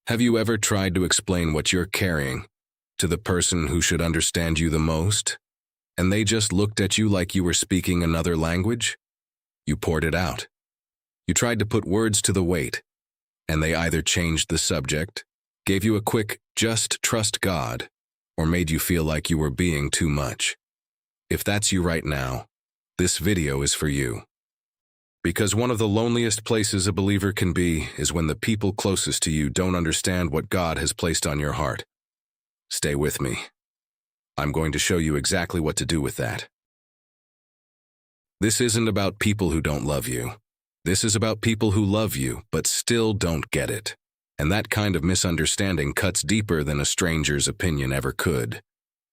Have you ever tried to explain what you're carrying to the person who should understand you the most, and they just looked at you like you were speaking another language? You poured it out. You tried to put words to the weight, and they either changed the subject, gave you a quick, just trust God, or made you feel like you were being too much. If that's you right now, this video is for you. Because one of the loneliest places a believer can be is when the people closest to you don't understand what God has placed on your heart. Stay with me. I'm going to show you exactly what to do with that. This isn't about people who don't love you. This is about people who love you but still don't get it. And that kind of misunderstanding cuts deeper than a stranger's opinion ever could.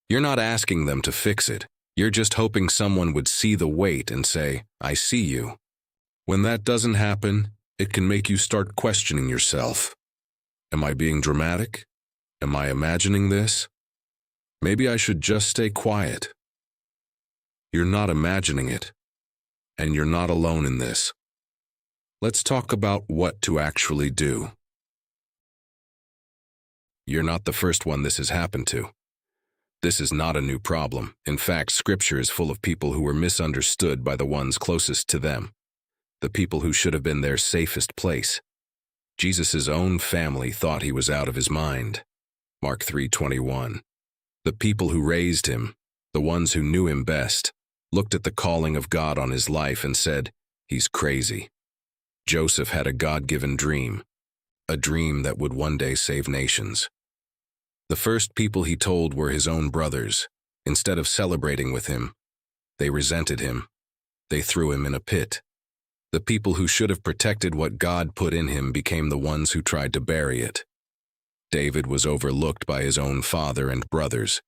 You're not asking them to fix it. You're just hoping someone would see the weight and say, "I see you." When that doesn't happen, it can make you start questioning yourself. Am I being dramatic? Am I imagining this? Maybe I should just stay quiet. You're not imagining it, and you're not alone in this. Let's talk about what to actually do. You're not the first one this has happened to. This is not a new problem. In fact, Scripture is full of people who were misunderstood by the ones closest to them, the people who should have been their safest place. Jesus' own family thought he was out of his mind. Mark 3:21. The people who raised him, the ones who knew him best, looked at the calling of God on his life and said, "He's crazy." Joseph had a God-given dream, a dream that would one day save nations. The first people he told were his own brothers. Instead of celebrating with him, they resented him. They threw him in a pit. The people who should have protected what God put in him became the ones who tried to bury it. David was overlooked by his own father and brothers.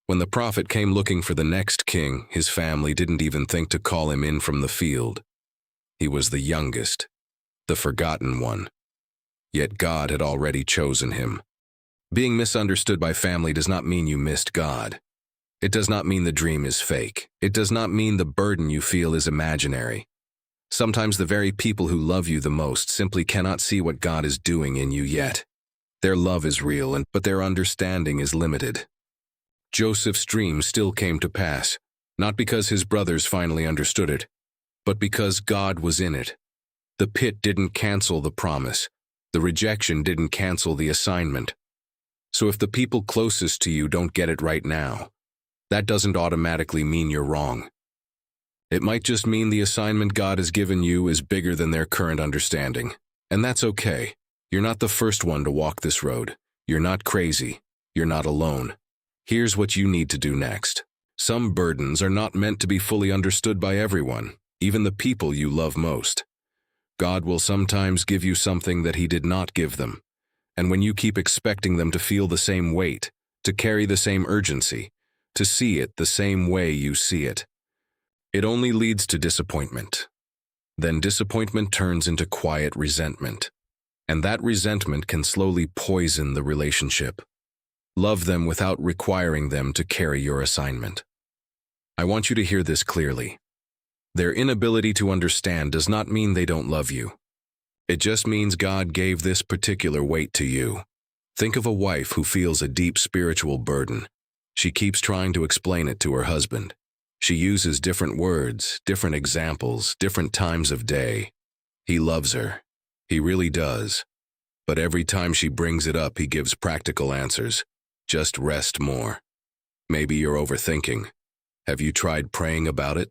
When the prophet came looking for the next king, his family didn't even think to call him in from the field. He was the youngest, the forgotten one. Yet God had already chosen him. Being misunderstood by family does not mean you missed God. It does not mean the dream is fake. It does not mean the burden you feel is imaginary. Sometimes the very people who love you the most simply cannot see what God is doing in you yet. Their love is real, but their understanding is limited. Joseph's dream still came to pass, not because his brothers finally understood it, but because God was in it. The pit didn't cancel the promise. The rejection didn't cancel the assignment. So if the people closest to you don't get it right now, that doesn't automatically mean you're wrong. It might just mean the assignment God has given you is bigger than their current understanding. And that's okay. You're not the first one to walk this road. You're not crazy. You're not alone. Here's what you need to do next. Some burdens are not meant to be fully understood by everyone, even the people you love most. God will sometimes give you something that He did not give them. And when you keep expecting them to feel the same weight, to carry the same urgency, to see it the same way you see it, it only leads to disappointment. Then disappointment turns into quiet resentment. And that resentment can slowly poison the relationship. Love them without requiring them to carry your assignment. I want you to hear this clearly. Their inability to understand does not mean they don't love you. It just means God gave this particular weight to you. Think of a wife who feels a deep spiritual burden. She keeps trying to explain it to her husband. She uses different words, different examples, different times of day. He loves her. He really does. But every time she brings it up, he gives practical answers. Just rest more. Maybe you're overthinking. Have you tried praying about it?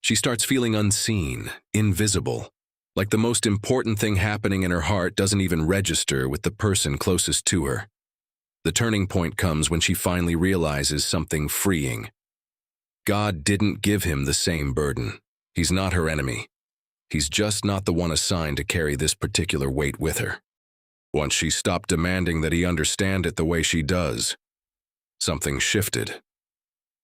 She starts feeling unseen, invisible, like the most important thing happening in her heart doesn't even register with the person closest to her. The turning point comes when she finally realizes something freeing. God didn't give him the same burden. He's not her enemy. He's just not the one assigned to carry this particular weight with her. Once she stopped demanding that he understand it the way she does, something shifted.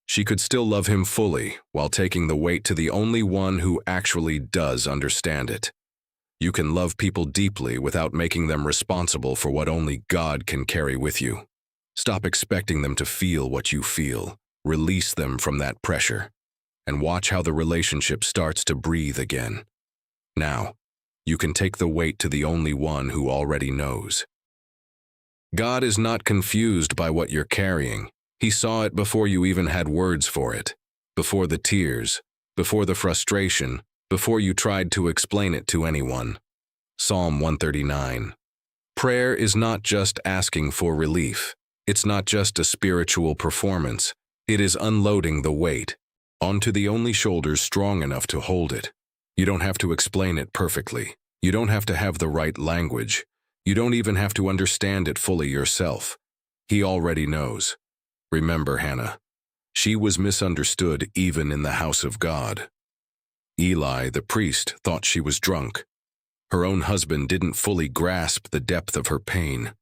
She could still love him fully while taking the weight to the only one who actually does understand it. You can love people deeply without making them responsible for what only God can carry with you. Stop expecting them to feel what you feel. Release them from that pressure. And watch how the relationship starts to breathe again. Now, You can take the weight to the only one who already knows. God is not confused by what you're carrying. He saw it before you even had words for it, before the tears, before the frustration, before you tried to explain it to anyone. Psalm 139. Prayer is not just asking for relief. It's not just a spiritual performance. It is unloading the weight onto the only shoulders strong enough to hold it. You don't have to explain it perfectly. You don't have to have the right language. You don't even have to understand it fully yourself. He already knows. Remember Hannah. She was misunderstood even in the house of God. Eli, the priest, thought she was drunk. Her own husband didn't fully grasp the depth of her pain.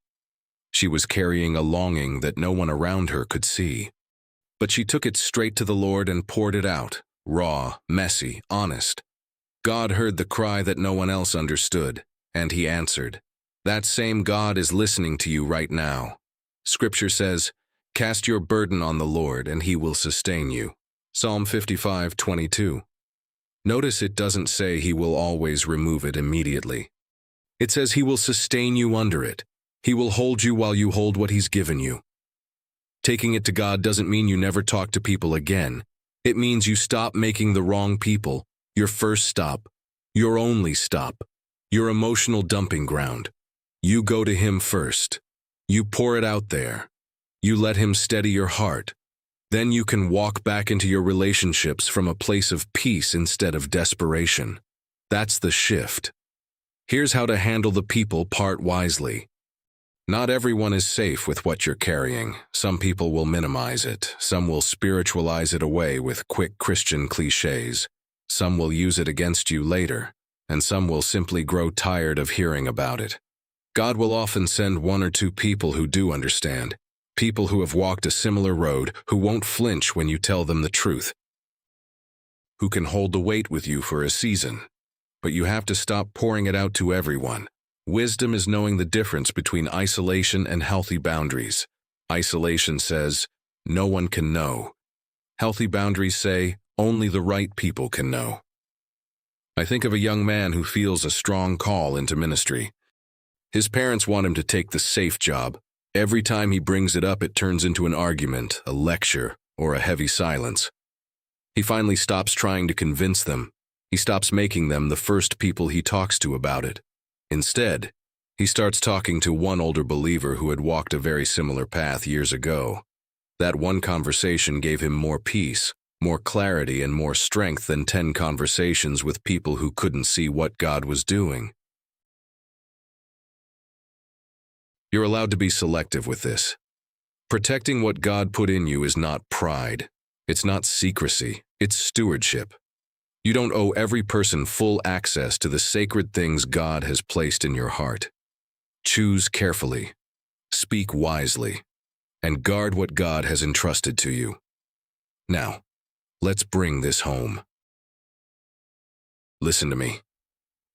She was carrying a longing that no one around her could see. But she took it straight to the Lord and poured it out, raw, messy, honest. God heard the cry that no one else understood, and he answered. That same God is listening to you right now. Scripture says, "Cast your burden on the Lord, and he will sustain you." Psalm 55:22. Notice it doesn't say he will always remove it immediately. It says he will sustain you under it. He will hold you while you hold what he's given you. Taking it to God doesn't mean you never talk to people again. It means you stop making the wrong people your first stop, your only stop, your emotional dumping ground. You go to him first. You pour it out there. You let him steady your heart. Then you can walk back into your relationships from a place of peace instead of desperation. That's the shift. Here's how to handle the people part wisely. Not everyone is safe with what you're carrying. Some people will minimize it. Some will spiritualize it away with quick Christian cliches. Some will use it against you later, and some will simply grow tired of hearing about it. God will often send one or two people who do understand, people who have walked a similar road, who won't flinch when you tell them the truth, who can hold the weight with you for a season. But you have to stop pouring it out to everyone. Wisdom is knowing the difference between isolation and healthy boundaries. Isolation says, no one can know. Healthy boundaries say, only the right people can know. I think of a young man who feels a strong call into ministry. His parents want him to take the safe job. Every time he brings it up, it turns into an argument, a lecture, or a heavy silence. He finally stops trying to convince them. He stops making them the first people he talks to about it. Instead, he starts talking to one older believer who had walked a very similar path years ago. That one conversation gave him more peace, more clarity, and more strength than 10 conversations with people who couldn't see what God was doing. You're allowed to be selective with this. Protecting what God put in you is not pride. It's not secrecy. It's stewardship. You don't owe every person full access to the sacred things God has placed in your heart. Choose carefully, speak wisely, and guard what God has entrusted to you. Now, let's bring this home. Listen to me.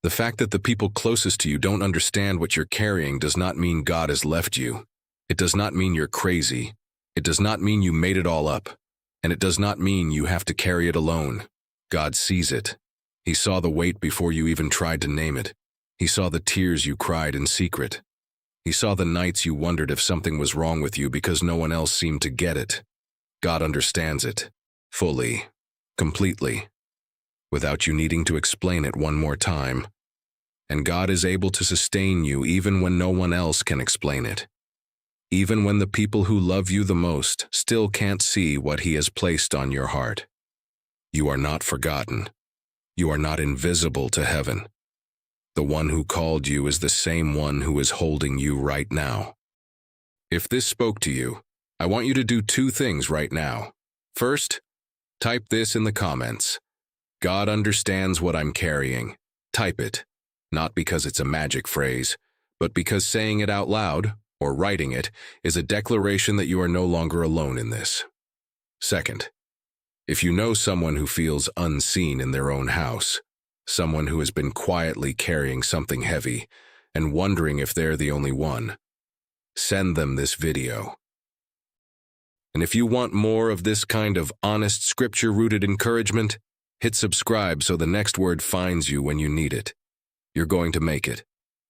The fact that the people closest to you don't understand what you're carrying does not mean God has left you. It does not mean you're crazy. It does not mean you made it all up. And it does not mean you have to carry it alone. God sees it. He saw the weight before you even tried to name it. He saw the tears you cried in secret. He saw the nights you wondered if something was wrong with you because no one else seemed to get it. God understands it, fully, completely, without you needing to explain it one more time. And God is able to sustain you even when no one else can explain it. Even when the people who love you the most still can't see what He has placed on your heart. You are not forgotten. You are not invisible to heaven. The one who called you is the same one who is holding you right now. If this spoke to you, I want you to do 2 things right now. First, type this in the comments. God understands what I'm carrying. Type it, not because it's a magic phrase, but because saying it out loud, or writing it, is a declaration that you are no longer alone in this. Second, if you know someone who feels unseen in their own house, someone who has been quietly carrying something heavy and wondering if they're the only one, send them this video. And if you want more of this kind of honest, scripture-rooted encouragement, hit subscribe so the next word finds you when you need it. You're going to make it.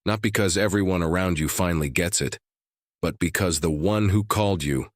Not because everyone around you finally gets it, but because the one who called you